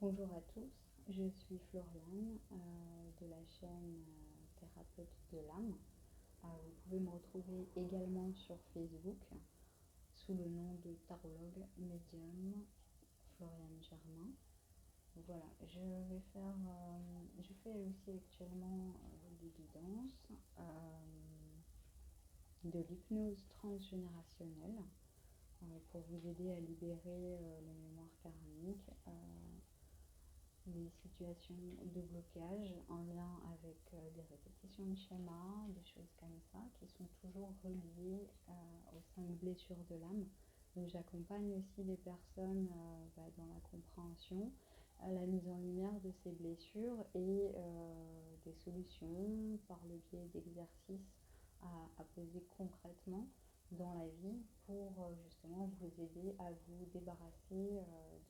Bonjour à tous, je suis Floriane de la chaîne Thérapeute de l'âme. Vous pouvez me retrouver également sur Facebook sous le nom de tarologue médium Floriane Germain. Voilà, je fais aussi actuellement des guidances, de l'hypnose transgénérationnelle pour vous aider à libérer les mémoires karmiques, des situations de blocage en lien avec des répétitions de schémas, des choses comme ça, qui sont toujours reliées aux 5 blessures de l'âme. Donc j'accompagne aussi les personnes dans la compréhension, la mise en lumière de ces blessures et des solutions par le biais d'exercices à poser concrètement dans la vie pour justement vous aider à vous débarrasser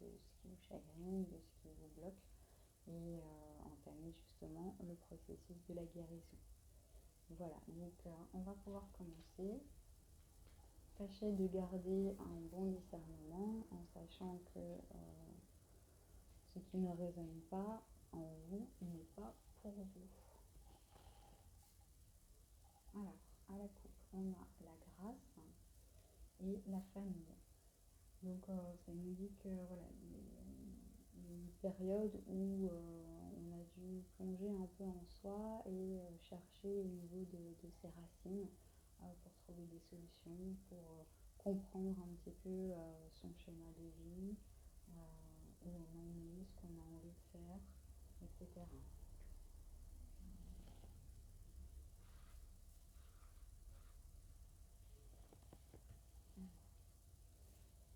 de ce qui vous chagrine, de ce qui vous bloque et entamer justement le processus de la guérison. Voilà, donc on va pouvoir commencer. Tâchez de garder un bon discernement en sachant que ce qui ne résonne pas en vous n'est pas pour vous. Alors, à la coupe, on a la grâce et la famille. Donc ça nous dit que voilà, il y a une période où on a dû plonger un peu en soi et chercher au niveau de ses racines pour trouver des solutions, pour comprendre un petit peu son schéma de vie, où on en est, ce qu'on a envie de faire, etc.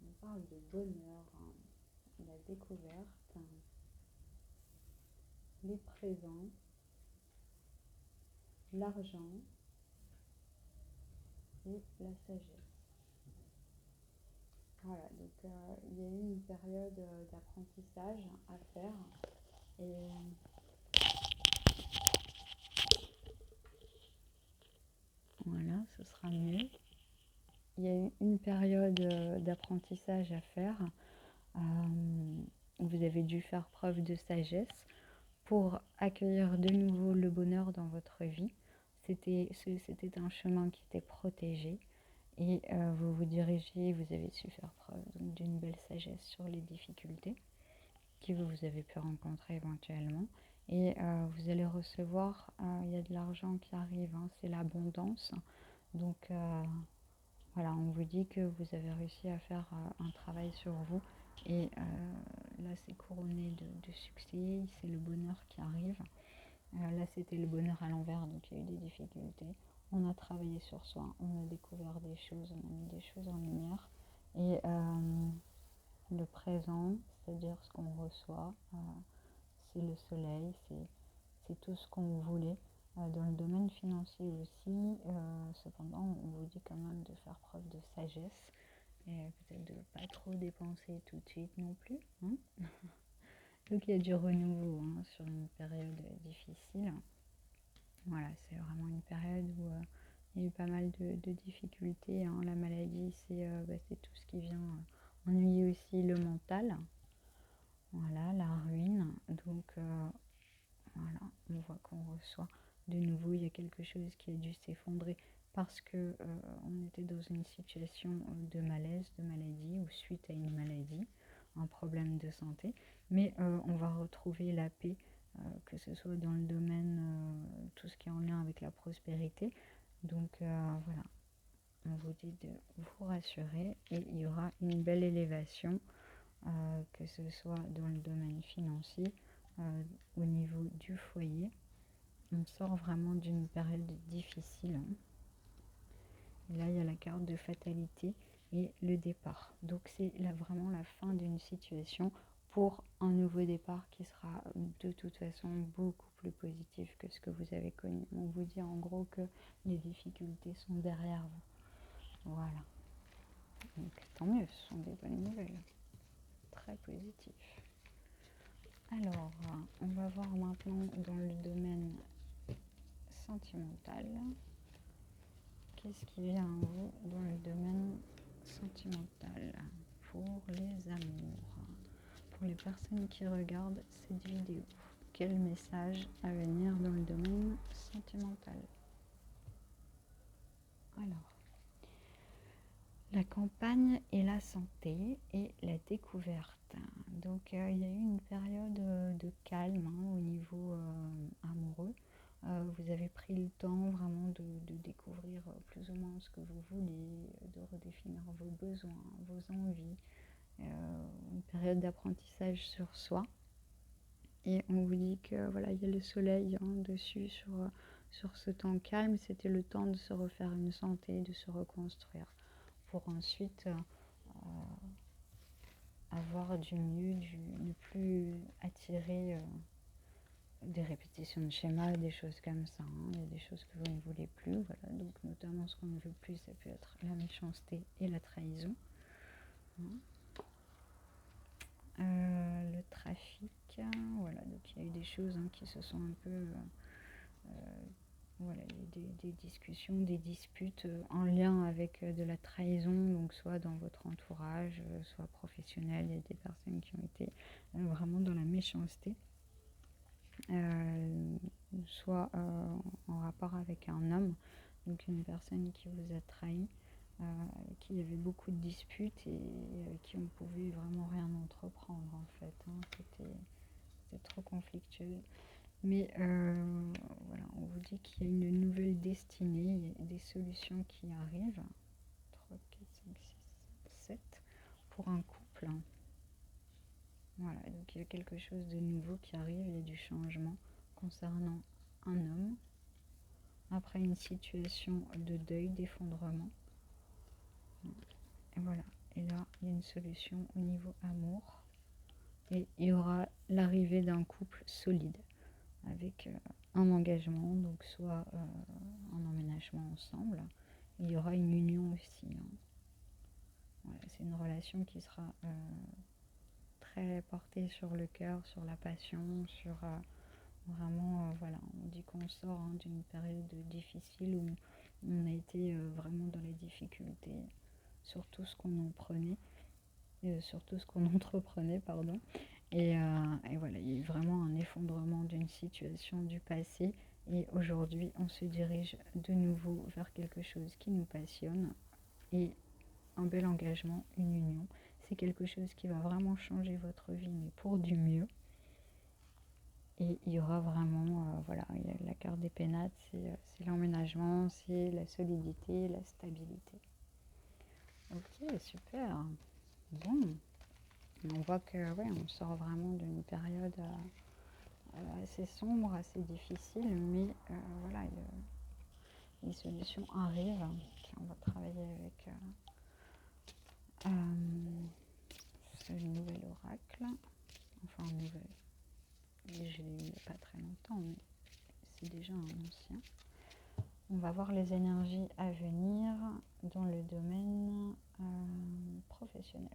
On parle de bonheur, la découverte, les présents, l'argent et la sagesse. Voilà, donc il y a eu une période d'apprentissage à faire et voilà, ce sera mieux. Il y a eu une période d'apprentissage à faire. Vous avez dû faire preuve de sagesse pour accueillir de nouveau le bonheur dans votre vie. C'était un chemin qui était protégé et vous vous dirigez, vous avez su faire preuve d'une belle sagesse sur les difficultés que vous avez pu rencontrer éventuellement. Et vous allez recevoir, il y a de l'argent qui arrive, hein, c'est l'abondance. Donc voilà, on vous dit que vous avez réussi à faire un travail sur vous. Et là, c'est couronné de succès, c'est le bonheur qui arrive. Là, c'était le bonheur à l'envers, donc il y a eu des difficultés. On a travaillé sur soi, on a découvert des choses, on a mis des choses en lumière. Et le présent, c'est-à-dire ce qu'on reçoit, c'est le soleil, c'est tout ce qu'on voulait. Dans le domaine financier aussi, cependant, on vous dit quand même de faire preuve de sagesse et peut-être de ne pas trop dépenser tout de suite non plus. Hein. Donc il y a du renouveau sur une période difficile. Voilà, c'est vraiment une période où il y a eu pas mal de difficultés. Hein. La maladie, c'est tout ce qui vient ennuyer aussi le mental. Voilà, la ruine. Donc voilà, on voit qu'on reçoit de nouveau, il y a quelque chose qui a dû s'effondrer parce que on était dans une situation de malaise, de maladie ou suite à une maladie, un problème de santé. Mais on va retrouver la paix, que ce soit dans le domaine, tout ce qui est en lien avec la prospérité. Donc voilà, on vous dit de vous rassurer et il y aura une belle élévation, que ce soit dans le domaine financier, au niveau du foyer. On sort vraiment d'une période difficile. Hein. Et là, il y a la carte de fatalité et le départ. Donc, c'est là vraiment la fin d'une situation pour un nouveau départ qui sera de toute façon beaucoup plus positif que ce que vous avez connu. On vous dit en gros que les difficultés sont derrière vous. Voilà. Donc, tant mieux, ce sont des bonnes nouvelles. Très positif. Alors, on va voir maintenant dans le domaine sentimental. Qu'est-ce qui vient à vous dans le domaine sentimental pour les amours, pour les personnes qui regardent cette vidéo? Quel message à venir dans le domaine sentimental? Alors, la campagne et la santé et la découverte. Donc, il y a eu une période de calme au niveau amoureux. Vous avez pris le temps vraiment de découvrir plus ou moins ce que vous voulez, de redéfinir vos besoins, vos envies. Une période d'apprentissage sur soi. Et on vous dit que voilà, il y a le soleil dessus sur ce temps calme. C'était le temps de se refaire une santé, de se reconstruire, pour ensuite avoir du mieux, ne plus attirer des répétitions de schémas, des choses comme ça. Il y a des choses que vous ne voulez plus. Voilà. Donc notamment ce qu'on ne veut plus, ça peut être la méchanceté et la trahison. Le trafic, voilà, donc il y a eu des choses qui se sont un peu voilà, il y a eu des discussions, des disputes en lien avec de la trahison, donc soit dans votre entourage, soit professionnel. Il y a des personnes qui ont été vraiment dans la méchanceté, soit en rapport avec un homme, donc une personne qui vous a trahi, avec qui il y avait beaucoup de disputes et avec qui on ne pouvait vraiment rien entreprendre en fait. C'était trop conflictueux. Mais voilà, on vous dit qu'il y a une nouvelle destinée, il y a des solutions qui arrivent. 3, 4, 5, 6, 7 pour un couple. Voilà, donc il y a quelque chose de nouveau qui arrive, il y a du changement concernant un homme après une situation de deuil, d'effondrement. Et voilà, et là il y a une solution au niveau amour et il y aura l'arrivée d'un couple solide avec un engagement, donc soit un emménagement ensemble. Il y aura une union aussi. Voilà, c'est une relation qui sera très portée sur le cœur, sur la passion, sur vraiment, voilà, on dit qu'on sort d'une période difficile où on a été vraiment dans les difficultés sur tout ce qu'on sur tout ce qu'on entreprenait, pardon. Et voilà, il y a eu vraiment un effondrement d'une situation du passé. Et aujourd'hui, on se dirige de nouveau vers quelque chose qui nous passionne. Et un bel engagement, une union. C'est quelque chose qui va vraiment changer votre vie, mais pour du mieux. Et il y aura vraiment, voilà, la carte des pénates, c'est l'emménagement, c'est la solidité, la stabilité. Ok, super. Bon. On voit que ouais, on sort vraiment d'une période assez sombre, assez difficile, mais voilà, les solutions arrivent. On va travailler avec ce nouvel oracle, enfin nouvel, je l'ai eu il n'y a pas très longtemps, mais c'est déjà un ancien. On va voir les énergies à venir dans le domaine professionnel.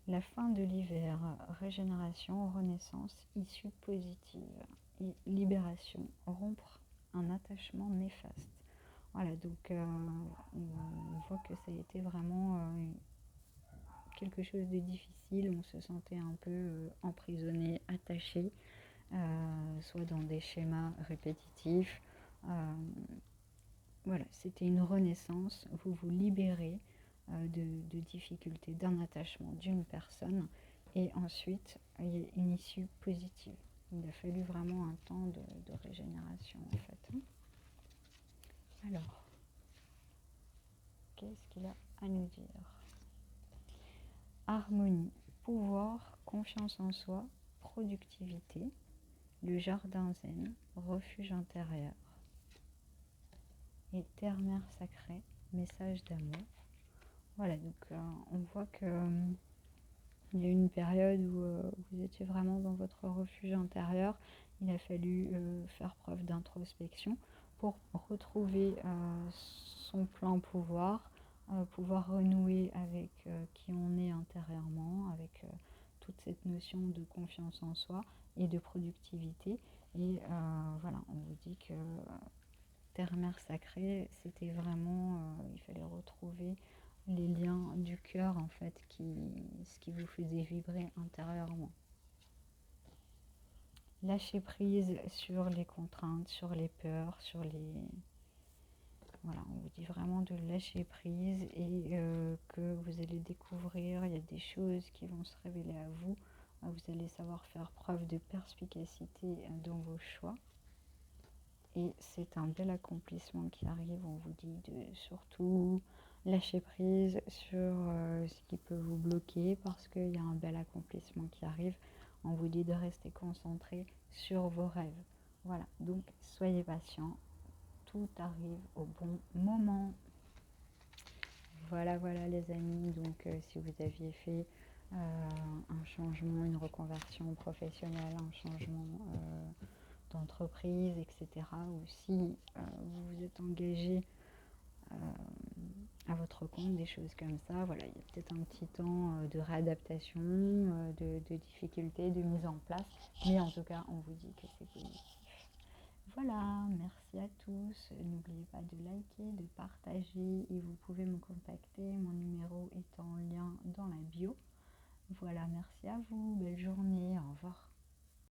La fin de l'hiver, régénération, renaissance, issue positive et libération, rompre un attachement néfaste. Voilà, donc on voit que ça a été vraiment quelque chose de difficile, on se sentait un peu emprisonné, attaché, soit dans des schémas répétitifs. Voilà, c'était une renaissance, vous vous libérez de difficultés, d'un attachement d'une personne, et ensuite il y a une issue positive. Il a fallu vraiment un temps de régénération en fait. Alors, qu'est-ce qu'il a à nous dire? Harmonie, pouvoir, confiance en soi, productivité, le jardin zen, refuge intérieur, et terre-mère sacrée, message d'amour. Voilà, donc on voit que il y a eu une période où vous étiez vraiment dans votre refuge intérieur. Il a fallu faire preuve d'introspection pour retrouver son plein pouvoir, pouvoir renouer avec qui on est intérieurement, avec toute cette notion de confiance en soi et de productivité. Et voilà, on vous dit que terre-mère sacrée, c'était vraiment, il fallait retrouver les liens du cœur en fait, ce qui vous faisait vibrer intérieurement. Lâchez prise sur les contraintes, sur les peurs, sur les... Voilà, on vous dit vraiment de lâcher prise et que vous allez découvrir, il y a des choses qui vont se révéler à vous. Vous allez savoir faire preuve de perspicacité dans vos choix. Et c'est un bel accomplissement qui arrive. On vous dit de surtout lâcher prise sur ce qui peut vous bloquer parce qu'il y a un bel accomplissement qui arrive. On vous dit de rester concentré sur vos rêves. Voilà, donc soyez patient. Tout arrive au bon moment. Voilà, voilà les amis. Donc si vous aviez fait un changement, une reconversion professionnelle, un changement d'entreprise, etc. Ou si vous vous êtes engagé à votre compte, des choses comme ça, voilà, il y a peut-être un petit temps de réadaptation, de difficulté, de mise en place, mais en tout cas, on vous dit que c'est positif. Voilà, merci à tous. N'oubliez pas de liker, de partager et vous pouvez me contacter. Mon numéro est en lien dans la bio. Voilà, merci à vous. Belle journée. Au revoir.